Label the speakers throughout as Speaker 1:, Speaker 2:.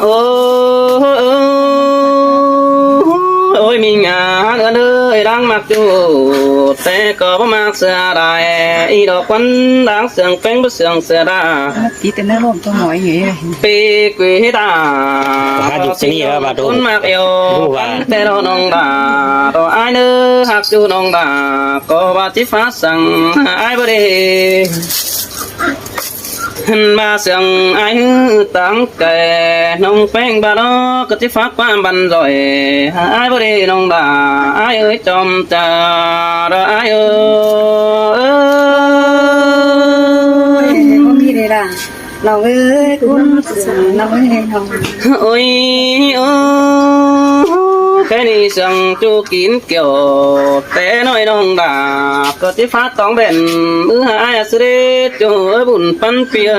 Speaker 1: โอ้โอ้ยมีงานเอ้ยรังมักจูแต่ก็บ่มักเสียดายอีดอกควันดังเสียงแป้งบ่เสียงเสียดา
Speaker 2: tí tên nó lộn tôi hỏi gì này
Speaker 1: ปีกุยตา
Speaker 3: มาอยู่ที่นี่แล้วมาดู
Speaker 1: คนมากเอว
Speaker 3: ดูว่า
Speaker 1: แต่เราน้องดาตัวไอ้เนื้อหักจูน้องดาก็ว่าที่ฟ้าสั่งไอ้บ่ได้หันมาเสียงไอ้ตั้งแก่น้องแป้งบาดอก็ที่ฟ้าความบันจ่อยไอ้บ่ได้น้องดาไอ้เอ้ยจอมจ่าไอ้เอ้ย
Speaker 2: con đi đây là lòng ơi con lòng ơi lòng
Speaker 1: โอ้ยโอ้แค่นี้สั่งจูกินเกี่ยวแต่น้อยน้องดาก็ที่ฟ้าต้องเด่นมือหายสุดเด็ดจูบุญปันเปีย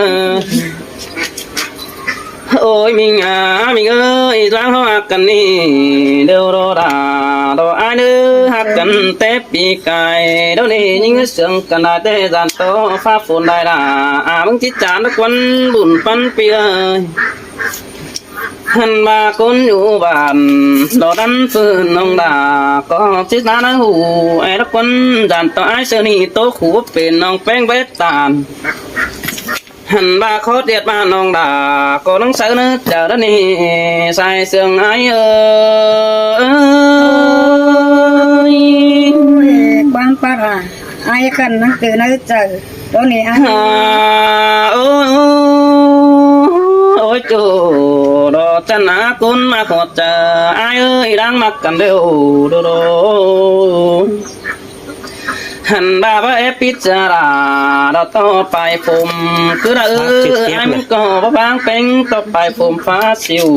Speaker 1: โอ้ยมิงมิงเอ้ยล้างหักกันนี่เดี๋ยวรอดาดอไอเด้อหักกันแต่ปีกายเดี๋ยวนี้ยิ่งเสียงกันได้แต่จานโตฟ้าฝนได้ละมึงจิตจานทุกวันบุญปันเปียหันมาคนอยู่บ้านดอดันฟื้นน้องดาก็จิตนาหน้าหูไอ้ทุกคนจานโตไอเสนี่โตขู่เป็นน้องแป้งเวทตานหันบาโคตรเดียดมาน้องดาก็ต้องใส่เนื้อเจอแล้วนี่ใส่เสื้อไอ้เอ้ย
Speaker 2: quan para ai cần nó từ nơi chờ đó này ai
Speaker 1: โอ้ยโอ้ยจูดอจันนาคุณมาขอเจอไอ้เอ้ยดังมักกันเร็วดูดูหันบาบเอปิจาราเราต่อไปผมคือเราไอ้มันก็บางเป็นต่อไปผมฟ้าสิว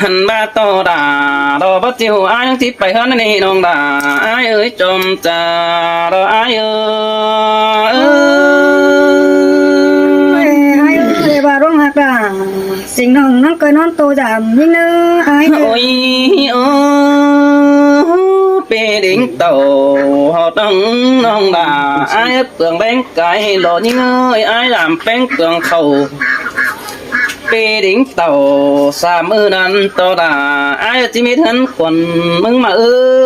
Speaker 1: หันบาต่อดาเราบัดจิวไอ้ยังที่ไปเฮือนนี่น้องดาไอ้เอ้ยจมจาเราไอ้เอ้ย
Speaker 2: ai ơi bà rong hạt à sinh nồng nó cười non tô giảm nhưng nữa ai
Speaker 1: โอ้ยโอ้เปดิ้งเต่าหอต้องน้องดาไอ้เปลืองแบงไก่หล่อยิ่งเอ้ยไอ้ลำแป้งเปลืองเขาเปดิ้งเต่าสามมือนั้นต่อดาไอ้ที่มีทันคนมึงมา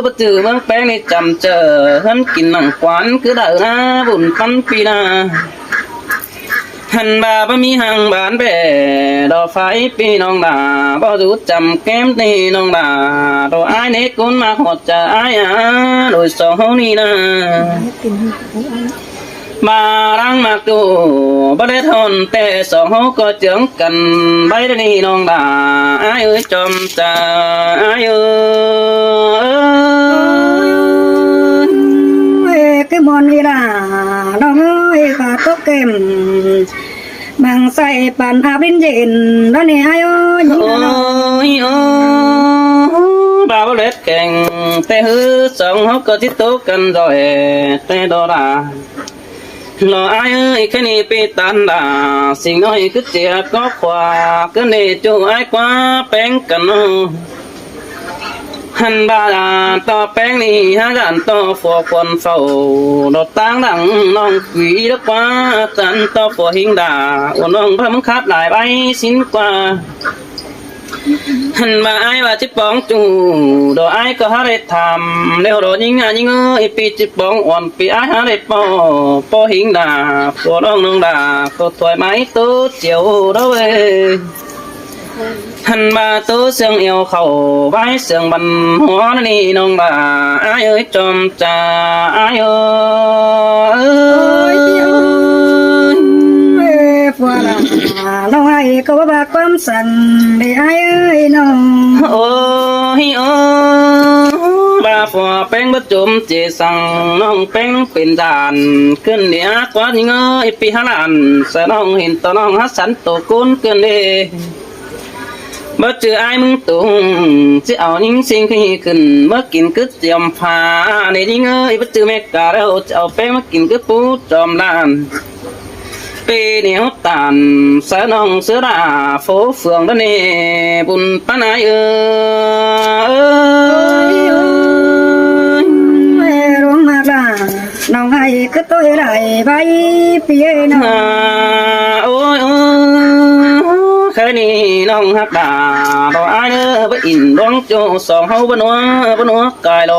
Speaker 1: บัจือมึงแป้งนี่จำเจอทันกินหนังควันคือเด้อนะบุญปันปีนาหันบาบ่มีหังบานแบ่ดอกไฟปีน้องดาบ่รู้จำแก้มนี่น้องดาดอกอ้ายนี่กุนมาหดจะอ้ายโดยสองนี่นะมารังมากดูบ่ได้ทนแต่สองก็เจืองกันใบนี่น้องดาอ้ายเอ้ยจอมจะอ้ายเอ้ย
Speaker 2: cái món gì là nó ơi và tốt kèm bằng say bàn áp đến diện đó này ai ơi
Speaker 1: โอ้ยโอ้บ่าวเล็ดแข่งแต่ฮือสองเขาก็ที่โตกันดอยแต่ดอดารออ้ายเอ้ยแค่นี้ปีตันดาสิ่งน้อยคือเจียก็ขวาก็เนจูอ้ายกว่าแป้งกันเนาะหันบาดาต่อแป้งนี่หาดันต่อฝัวคนเฝ้าดอกตั้งดังน้องกวีดกว่าจันต่อฝัวหิงดาอ้วนน้องพระมึงคัดหลายใบสิ้นกว่าหันมาไอ้ว่าจิปองจูดอกไอ้ก็หาได้ทำเร็วดอกยิงยิงเอ้ยปีจิปองอ่อนปีไอ้หาได้ปอหิงดาฝัวน้องน้องดาก็ถอยไม้ตู้เจียวดอกเว้ยหันมาตู้เสียงเอวเข่าไว้เสียงบันหัวนี่น้องดาไอ้เอ้ยจอมจ่าไอ้เอ้ย
Speaker 2: phù là nó ai có bà quan sẵn để ai ơi nó
Speaker 1: โอ้ยโอ้บาฝัวแป้งบัดจุ่มเจสังน้องแป้งเป็นด่านขึ้นเหนือกว่ายิงเอ้ยปีหลานใส่น้องเห็นตัวน้องฮัสสันตัวกุนเกินเดบ่เจอไอ้มึงตุงจะเอายิงสิ่งที่ขึ้นเมื่อกินกึศเจียมผ้าในยิงเอ้ยบ่เจอแม่กาแล้วจะเอาแป้งมากินกึศปูจอมด้านปีเหนียวตานเสือน้องเสือดาโฟเฟืองด้านนี้บุญปานาย
Speaker 2: rong mà là nó ai cứ tôi lại bay phía nó
Speaker 1: โอ้ยโอ้ เคยนี่น้องฮักดาดอกอ้ายเด้อบ่อินดวงโจสองเฮาบ่นัวกายโล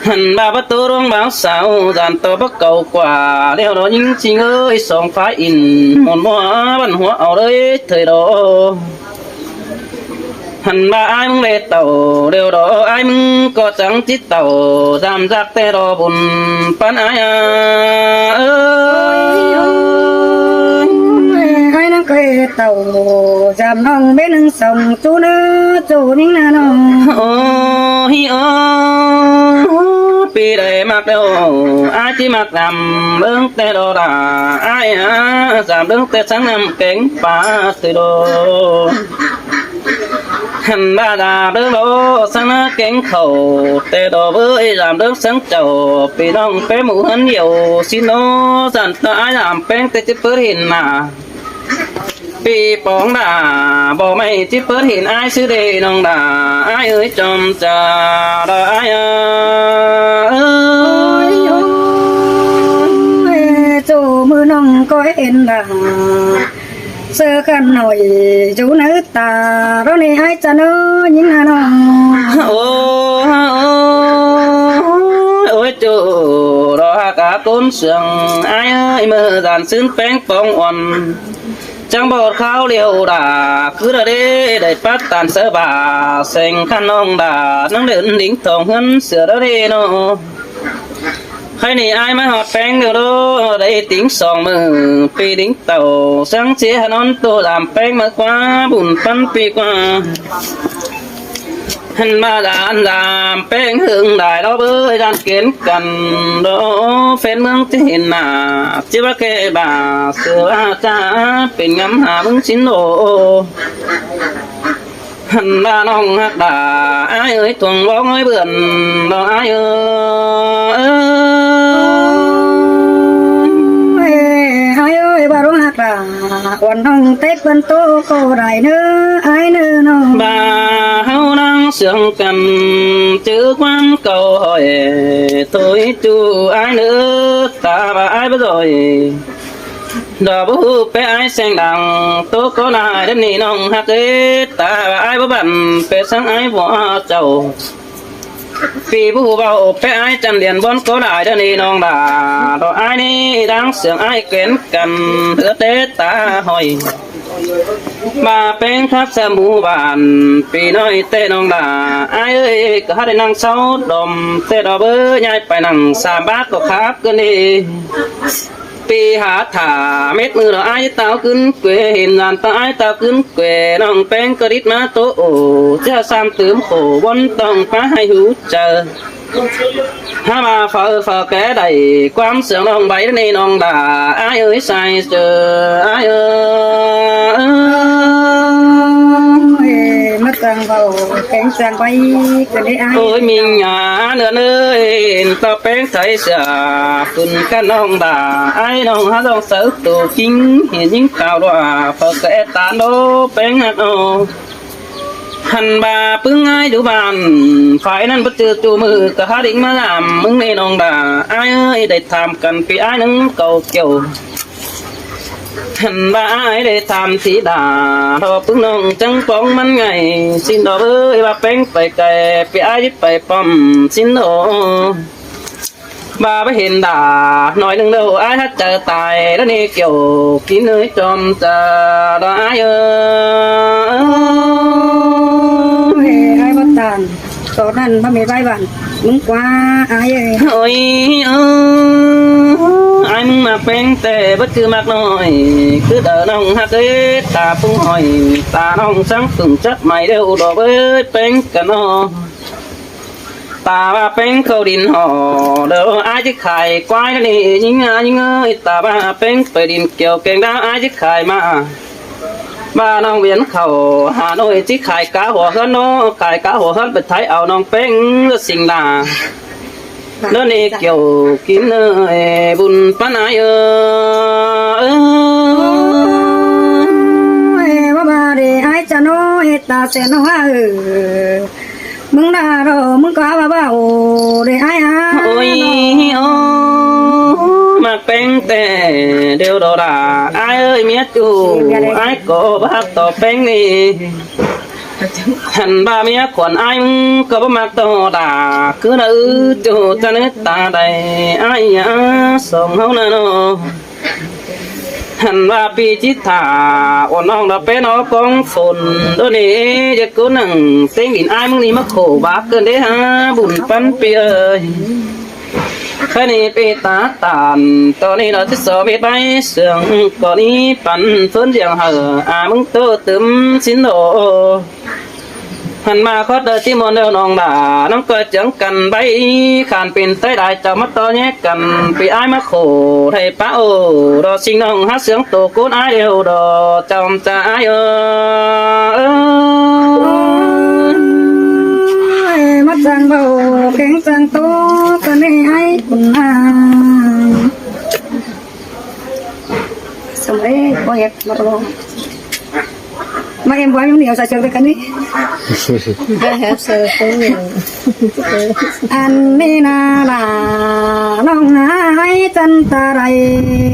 Speaker 1: หันบาประตูดวงบ่าวสาวจานตัวบ่เก่ากว่าเดี๋ยวดอยิงจริงเอ้ยสองฟ้าอินหมุนบ่บันหัวเอาเลยเถิดดอหันมาไอ้มึงเลยเต่าเดี๋ยวรอไอ้มึงก็จังจิตเต่าจำจักแต่รอบุญปันไอ้เอ้ย
Speaker 2: ai năng cười tàu giảm nong bên nâng sông chú nữa chú nính na nong
Speaker 1: โอ้ยโอ้ปีได้มักเดียวไอ้ที่มักนำเรื่องแต่ดอดาไอ้จำเรื่องแต่สังนำเก่งป่าสิโดหันบาดาเรื่องโลสังนาเก่งเขาแต่ดอเบ้ยจำเรื่องสังเจ้าปีน้องไปหมู่หันเดียวสิโนสันตาไอ้จำเป็นแต่จะเปิดเห็นมาปีปองด่าบอกไม่ที่เปิดเห็นไอ้ซื้อเดน้องด่าไอ้เอ้ยจอมจ่าด่าไอ้เอ้ย
Speaker 2: chú mưa nong có em là sơ khăn nổi chú nữ ta đó này ai cha nó những hà nong
Speaker 1: โอ้โอ้ยจูรอกาต้นเสียงไอ้เอ้ยมือด่านซื้อแป้งปองอ่อนจังบอดข้าวเลี้ยวด่าคือได้ปัดตานเสือบาเซ็งขันน้องด่าน้องเดินดิ้งทองเงินเสือเด้โนใครนี่ไอ้มาหอดแป้งเดี๋ยวดูได้ติ้งสองมือปีดิ้งเต่าสังเสียนอนตัวดำแป้งมากกว่าบุญปันปีกว่าหันมาด่านดามแป้งหึงได้เราเบยด่านเกณฑ์กันโดเฟนเมืองที่เห็นหน้าจิบะเกบาเสืออาจ้าเป็นงำหามึงสินโอหันมาน้องฮักด่าไอ้เอ้ยทวงร้องไอ้เบื่อนดอกไอ้เอ้ย
Speaker 2: ai ơi bà đúng hạt là còn hồng tết vẫn tô cô đại nữa ai nữa nó
Speaker 1: บ่าเฮานั่งเสียงกันจื้อความเก่าหอยตัวจูไอ้เนื้อตาบ่าไอ้บ่ดอยดอกบ่ฮู้ไปไอ้เสียงดังโตก็นายเดนี่น้องฮักเอ้ตาบ่าไอ้บ่บันไปสังไอ้บ่เจ้าปีผู้เบาไปไอ้จันเดียนบนก็ได้เดนี่น้องด่าดอกไอ้นี่ดังเสียงไอ้เกณฑ์กันเถือเตตาหอยมาเป็นทักษะหมู่บ้านปีน้อยเต้น้องด่าไอ้เอ้ยก็ให้ได้นั่งเศร้าดมเต้ดอกเบ้ยย้ายไปนั่ง3 บาทก็ครับกันนี่ปีหาถาเม็ดมือเราไอ้เต้าขึ้นเกวเห็นงานตาไอ้เต้าขึ้นเกวน้องแป้งกระดิษมาโตโอจะ3 ตื่มโขบนต้องป้าให้หูเจอถ้ามาฝ่าแก่ใดความเสียงน้องใบนี่น้องด่าไอ้เอ้ยใส่เจอไอ้เอ้ย
Speaker 2: mất rằng vào cánh sang bay cái đấy ai
Speaker 1: โอ้ยมีหยาเนื้อเนื้อตาแป้งใส่เสียคุณกันน้องด่าไอ้น้องหาน้องเสือตัวจริงเห็นยิ่งข่าวว่าฝ่าแก่ตาโดแป้งหักโอหันบาปึ้งไอ้ดูบานฝ่ายนั้นบ่เจอจูมือก็หาดิ่งมาลามมึงนี่น้องด่าไอ้เอ้ยได้ทำกันปีไอ้นึงเก่าเกี่ยวหันบาไอ้ได้ทำสีด่าดอกปึ้งน้องจังป้องมันไงสินดอกเอ้ยว่าแป้งไปไกลปีไอ้ไปป้อมสินโอบาไปเห็นด่าหน่อยนึงเดียวไอ้ถ้าเจอตายแล้วนี่เกี่ยวกินเอ้ยจอมจะดอกไอ้เอ้ย
Speaker 2: ai bắt tàn sốนั้นba mẹ vai bạnมึงกว่าไอ้เอ้ย
Speaker 1: โอ้ยไอ้มึงมาเป็นแต่บ่คือมากน้อยคือเดินน้องฮักเอ้ตาปุ้งหอยตาน้องสังตึงจัดใหม่เร็วดอกเอ้ยเป็นกันน้อตาว่าเป็นเขาดินห่อเดี๋ยวไอ้จะขายควายนี่ยิงเอ้ยตาว่าเป็นไปดินเกี่ยวแกงดาวไอ้จะขายมาบ้านน้องเวียนเขาหาหน่อยที่ขายกาหัวเขาโนขายกาหัวเขาไปไทยเอาน้องเป็นสิ่งด่าแล้วนี่เกี่ยวกินบุญปานาย
Speaker 2: ว่าบาเดไอ้จะน้อยตาเสนว่ามึงด่าเรามึงก็ว่าบ้าโอ้เดไอ้ฮะ
Speaker 1: โอ้ยโอ้ mà bánh tè đều đồ đà ai ơi mía chủ ai có bác tỏ bánh đi hành ba mía còn ai có bác tỏ đà cứ nữ chủ ta nước ta đầy ai nhá sống hông nè nó hành ba pi chít thả ổn ông đã bé nó con phồn đôi này giờ cố nằng tên đỉnh ai mừng đi mắc khổ bác cơn đấy ha bùn phân pi ơi cái này pi tá tàn tao này nó thích sợ biết bay sương còn đi bắn phơn giang hở mừng tơ tấm xin đồ hành ma khó đời chỉ muốn đều nòng đà nông cơ chẳng cần bay khàn pin tới đại cho mắt to nhé cần bị ai mắc khổ thầy phá ô đó sinh nông hát sướng tổ cốt ai đều đó trong cha ai
Speaker 2: mắt sang bầu kén sang to con này ai cũng xong đấy có hẹp mà rồi mà em quá nhiều sao chơi cái này anh đi na là nông ai chân ta đầy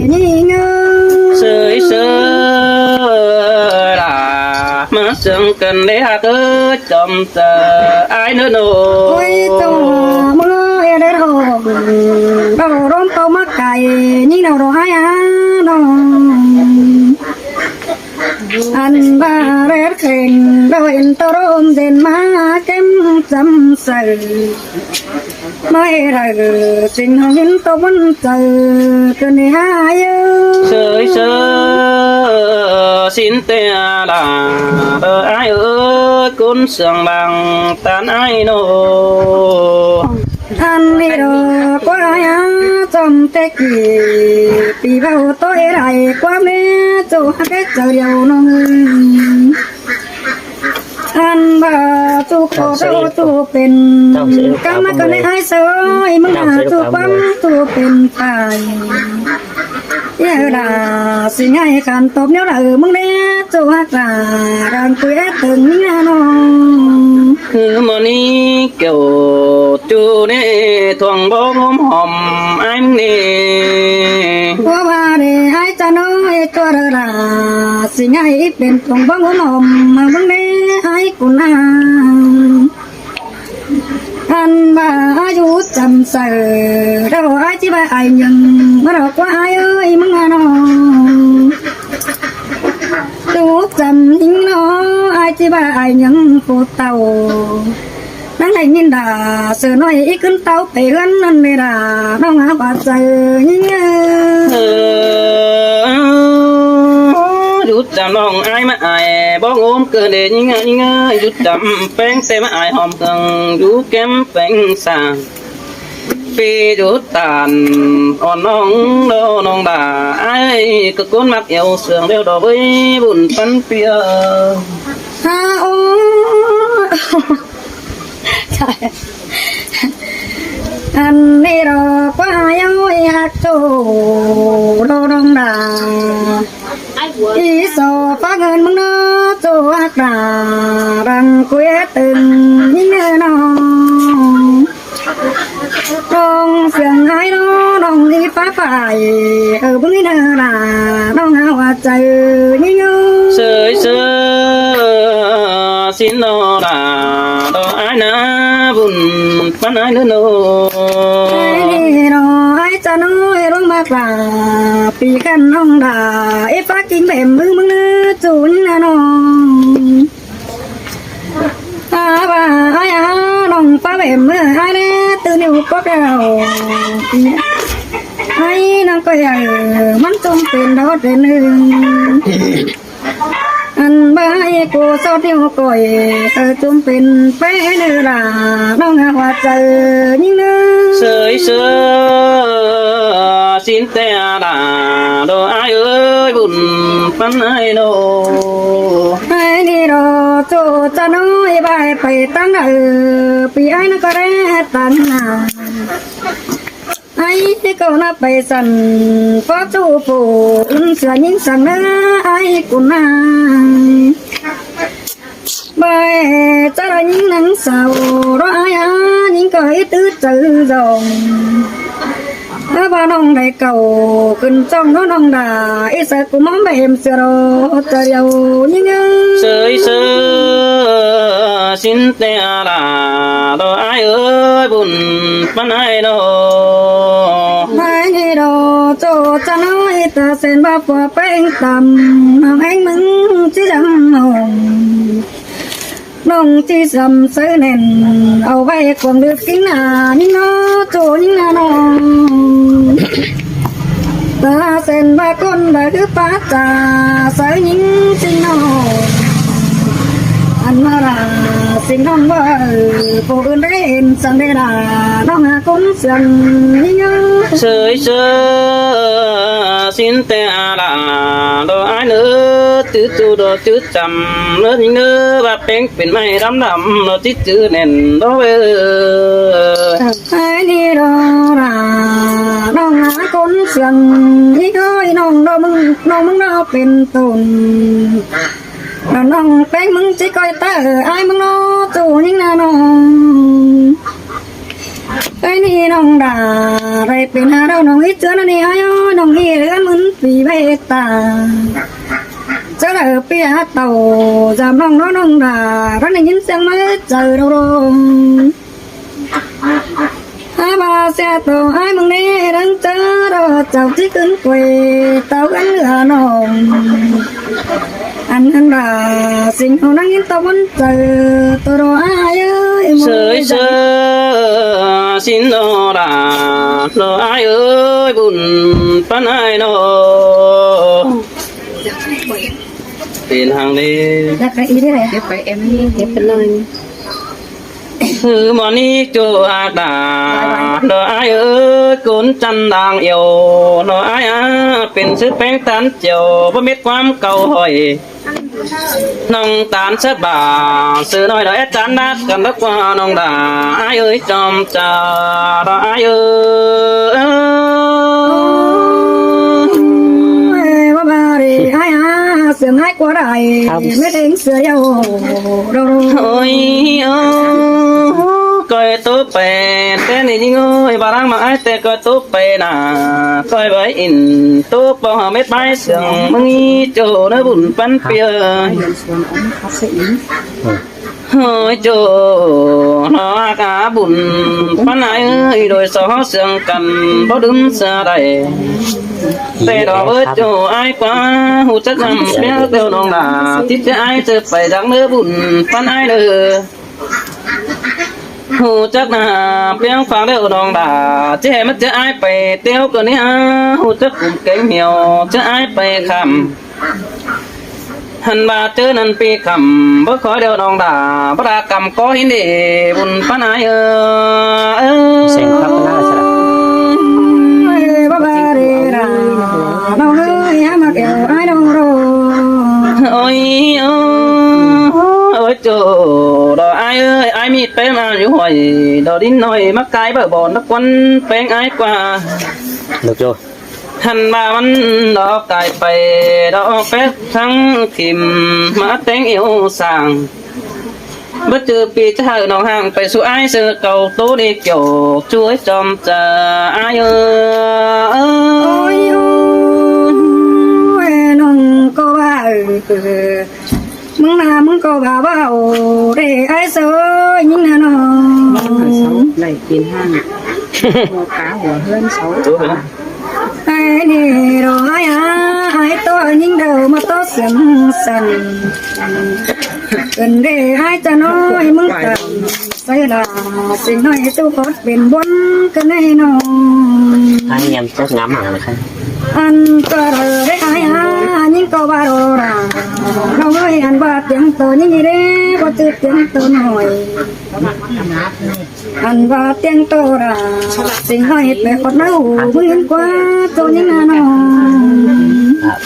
Speaker 2: nhí ngơ
Speaker 1: sơi sơi là mà sương cần để hạ cứ chậm chờ ai nữa nô
Speaker 2: ôi cho mưa em để hồ đâu đón tàu mắc cày như nào rồi ai đâu anh ba rét khen đôi tao ôm đến má kem chấm sờ mai rồi tình hồng nhân tao vẫn chờ từ này hai
Speaker 1: sơi sơi xin tè đà ai ơi cún sương bằng tan ai nô
Speaker 2: anh đi rồi qua ai trong tết gì vì bao tối lại qua mẹ chỗ cái chờ điều nó anh bà chú khó đâu chúเป็นcam mà cái này ai sợมึงหาchúปั๊มchúเป็นphải giờ là suy ngay cảm tốt nếu làมึงđấy chú hát là đang quê từng những nó
Speaker 1: cứ mà ní kiểu chú nè thoáng bó ngóm hòm anh nè
Speaker 2: qua ba để hai cha nói cho là suy ngay bên thoáng bó ngóm hòm màมึงđấy ai cũng anh bà chú chăm sợ đâu ai chỉ bà ai nhận mà đâu qua ai ơiมึงnó chú chăm những nó ai chỉ bà ai nhận phụ tàu đang này nhìn đã sợ nói ít cơn tàu phải gần nên là đâu ngã bà sợ những
Speaker 1: rút chạm lòng ai mà ai bó ôm cơ để những rút chạm bánh tê mà ai hòm cần rút kém bánh sàng phi rút tàn on nong đâu nong đà ai cứ cuốn mặc yêu sương đeo đỏ với buồn phân pia
Speaker 2: ha ô trời anh đi rồi qua ơi hát chỗ đâu đông đà ý số phát ngân mong nó chỗ hát đà rằng quê từng những nơi nó đông phiền ai nó đông đi phá phải ở bên nơi là đông hào hòa trời như nhau
Speaker 1: sơi sơi xin nó là đó ai na buồn phân ai nữa nô
Speaker 2: ai đi rồi ai cha nói rong bạc là pi khăn ông đà ít phát kinh bèm mưng chủ như nó bà ai đồng phá bèm ai đấy từ nhiều có đầu ai nó coi mắt trong tiền đó trên anh ba ai cô sao tiêu còi chungเป็นแป้เนื้อละน้องหัวใจยิ่งเนื้อ
Speaker 1: sơi sơi xin tè đà đồ ai ơi buồn phân ai nô
Speaker 2: ไอ้นี่รอโจจะน้อยใบไปตั้งปีไอ้นั่นก็ได้ตั้งนาไอ้ที่เขาน่าไปสั่นฟ้าจูปูเสือยิ่งสั่งนะไอ้กุนายใบจะได้ยิ่งนังสาวรอไอ้ยิ่งก็ให้ตื้อจือดง ba nong đại cầu kinh trong nó nong đà ít sợ cũng mong em sửa đồ trời giàu như nhớ
Speaker 1: sơi sơ xin te là đồ ai ơi buồn pan ai đâu
Speaker 2: hai đi đồ cho cha nói ta sen ba phở bánh tầm nong anh mừng chỉ dầm hồng nong chỉ dầm sới nền ao bay quăng được kính à nhưng nó chỗ nhưng nó ta sen ba con đã cứ phá trà sới những sinh nó anh mà là sinh non vợ cô ơn đến sang đây là nó hà cũng sang nhớ
Speaker 1: sơi sơ xin te là đồ ai nữa tứ tu đồ tứ chầm nữa những nữa và bén bên mày đắm đắm nó tít chữ nền đó
Speaker 2: ai đi đó là nó hà cũng sang ý ơi nó mừng nóเป็นตุนน้องแป้งมึงจะคอยตาไอ้มึงน้อจูนิ่งนาน้องไอ้นี่น้องด่าไรเป็นหาเราน้องอีเจอนั่นนี่ไอ้น้องอีเรือนมึงปีใบตาเจอเปียเต่าจำน้องน้องด่าร้านนี้ยินเสียงมาเจอเราลงไอ้บ้าเสียตัวไอ้มึงนี่ดังเจอเราเจ้าที่ขึ้นกวยเต่ากันเหลือน้องanh bà sinh hồn đang yên tao vẫn chờ tôi đồ ai ơi
Speaker 1: sơi sơ xin đồ đồ ai ơi buồn pan ai nó tiền hàng đi
Speaker 2: là cái ý đấy này tiếp phải em tiếp bên nơi
Speaker 1: thứ món đi cho đà đồ ai ơi cuốn chăn đang yêu đồ aiเป็นซื้อแป้งตานเจียวบ่เม็ดความเก่าหอยน้องตาลเสบ่าซื้อน้อยดอกจานนัดกันแล้วกว่าน้องด่าอ้ายเอ้ยจอมจ่าดอกอ้ายเอ้ย
Speaker 2: ว่าบ้าดิไอ้เสือง่ายกว่าได้ไม่ถึงเสือยาวโด
Speaker 1: โอ้ยcoi tốt bè thế này nhưng ơi bà đang mặc ai tè coi tốt bè nà coi với in tốt bao hàm mét bay sườn mưng y chỗ nó bùn pan pia hơi chỗ nó cá bùn pan ai ơi đôi xó sườn cầm bao đứng xa đây tè đỏ bớt chỗ ai quá hụt chất nằm béo tiêu nong là tiếp cho ai chơi phải răng nữa bùn pan ai nữa hù chắc là béo phá đều đòn đà chứ mất chứ ai phải tiêu cơ này hù chắc cũng kém nhiều chứ ai phải khẩm hành bà chứ nên pi khẩm bớt khỏi đều đòn đà bắt ra cầm có hiến để buồn phá ai
Speaker 3: sen khắp nó là
Speaker 2: bà bà đi ra đâu hơi mà kiểu ai đâu rồi
Speaker 1: ôi ôi trời đó ai ơi ai mịt bé mà như hỏi đó đi nói mắc cái bờ bòn nó quấn bé ai qua
Speaker 3: được rồi
Speaker 1: hành bà văn đó cài bè đó phép thắng kìm má tén yêu sàng bất chợt bị cha nó hàng phải số ai sơ cầu tố đi kiểu chuối chom chờ ai ơi
Speaker 2: ôi nông cô bà mừng cô bà bảo để ai sợ nhưng là nó
Speaker 4: lại tiền hàng mua cá của hơn 6
Speaker 2: ai đi rồi ai tôi nhưng đầu mà tôi sẵn sẵn gần để ai cho nói mừng cần say là xin nói tôi có biển bốn cái này nó
Speaker 3: anh em chắc ngắm hàng là khăn
Speaker 2: anh cho rồi đấy ai nhưng cô bà đồ là nó ơi anh bà tiếng tôi như thế có chữ tiếng tôi hỏi anh bà tiếng tôi là xin hỏi về con đâu nguyên quá tôi những anh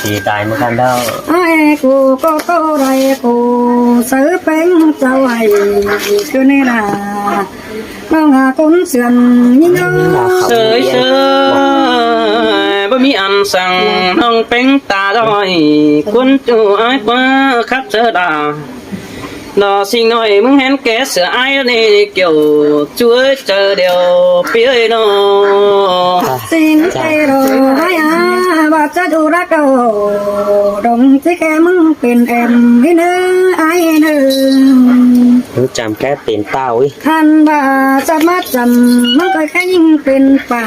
Speaker 3: thì tại một khăn đâu
Speaker 2: ai cô có câu đây cô sớ bánh cháu hay cho nên là nó ngà cũng sườn như
Speaker 1: sơi sơi bữa mi ăn sang nông bánh ta rồi quân chủ ai quá khắp sơ đà nó xin nói mừng hén ké sửa ai này kiểu chúa chờ điều phía nó
Speaker 2: xin thế đồ hai bà chaดูรักเราดงที่แค่มึงเป็นแอมที่เนื้อไอ้เนื้อ
Speaker 3: รู้จำแค่เป็นเต้าอี
Speaker 2: ท่านบ่าจะมาจำมันก็แค่ยิ่งเป็นป่า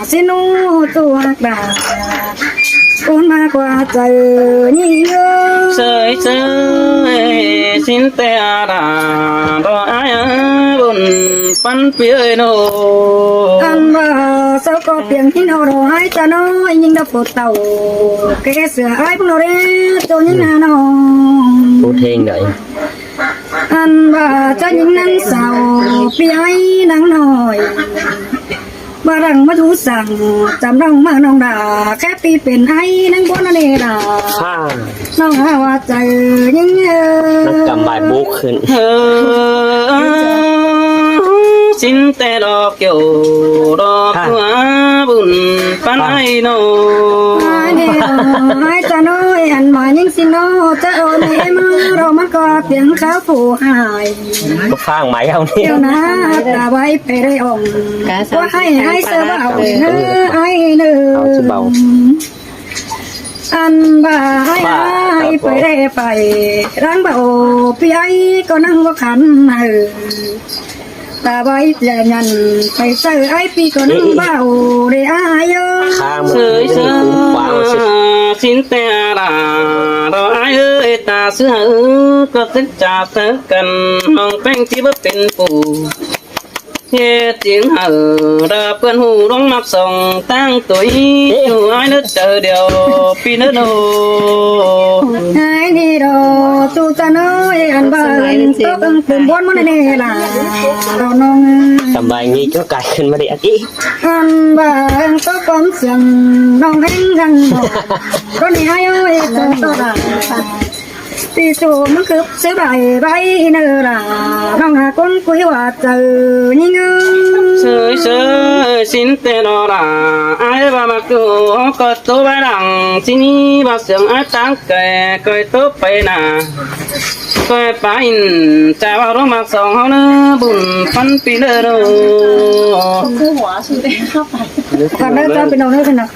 Speaker 2: สิหนูตัวกาคุณมากกว่าใจนี่เยอะ
Speaker 1: sơi sơi xin te đà đó ai buồn phân phía nó
Speaker 2: ท่านบ่าเจ้าก็เพียงที่เรารอให้จะน้อยยิ่งดับปวดเต่าแกเสือไอ้พวกเราเด้โจยิ่งน่าน้อง
Speaker 3: พูดเพลงหน่อย
Speaker 2: ท่านบ่าจะยิ่งนั่งเศร้าพี่ไอ้นั่งหน่อยบารังมาดูสั่งจำรังมาน้องด่าแค่ปีเป็นไอ้นั่งบนนั่นเองด่า
Speaker 3: ข้า
Speaker 2: น้องหาว่าใจยิ่งเอ
Speaker 3: นักกำบายบุกขึ้น
Speaker 1: xin te đò kiểu đò quá buồn pan ai nó
Speaker 2: เดียวให้จะน้อยอันมายิ่งสิโนจะโอนให้มาเรามาก็เพียงข้าวผู้หาย
Speaker 3: ก็ฟังไหมเอาเนี่
Speaker 2: เดี๋
Speaker 3: ย
Speaker 2: ยวนะตาไว้ไปได้อ่องว่าให้เสือเบาเนื้อไอ้เนื้อ
Speaker 3: เอาจะเบา
Speaker 2: อันบ่าให้ไปได้ไปร่างเบาพี่ไอ้ก็นั่งว่าขันตาไว้แย่ยันไปเสือไอ้พี่ก็นั่งเบาได้อาย
Speaker 3: ข้ามมัน
Speaker 1: sơi
Speaker 3: จะมีคุ้มฟ้าสิ
Speaker 1: sơi xin te đà đó ai ơi ta xưa có thích trà sớ cần mong bánh chỉ bấtเป็นปู่nghe tiếng hờ ra พื่อนหูร้องมักส่องตั้งตัวอยู่ไอ้นึกเจอเดียวปีนึกโน
Speaker 2: ไอ้นี่รอตูจะน้อยอันบ้านตกปุ่มบนมันนี่ล่ะเราน้อง
Speaker 3: กำบายงี้ก็กลายขึ้นมาได้อาทิ
Speaker 2: อันบ้านตกความเสียงน้องแห้งกันก็นี่ให้เอาไว้ตัวละตีสูมันคือเสียใบใบเนื้อล่ะน้องหาคนคุยว่าเจอนี่เง
Speaker 1: sơi sơi xin te đò là ai bà mặc dù có tô bài đằng xin đi bà sướng ai tăng kề coi tốt phải nà coi phải in cha vào đó mặc sòng hao nữa buồn phân pi nữa đâu
Speaker 2: ก่อนเลิกจะเป็นน้องเลิกกันนะ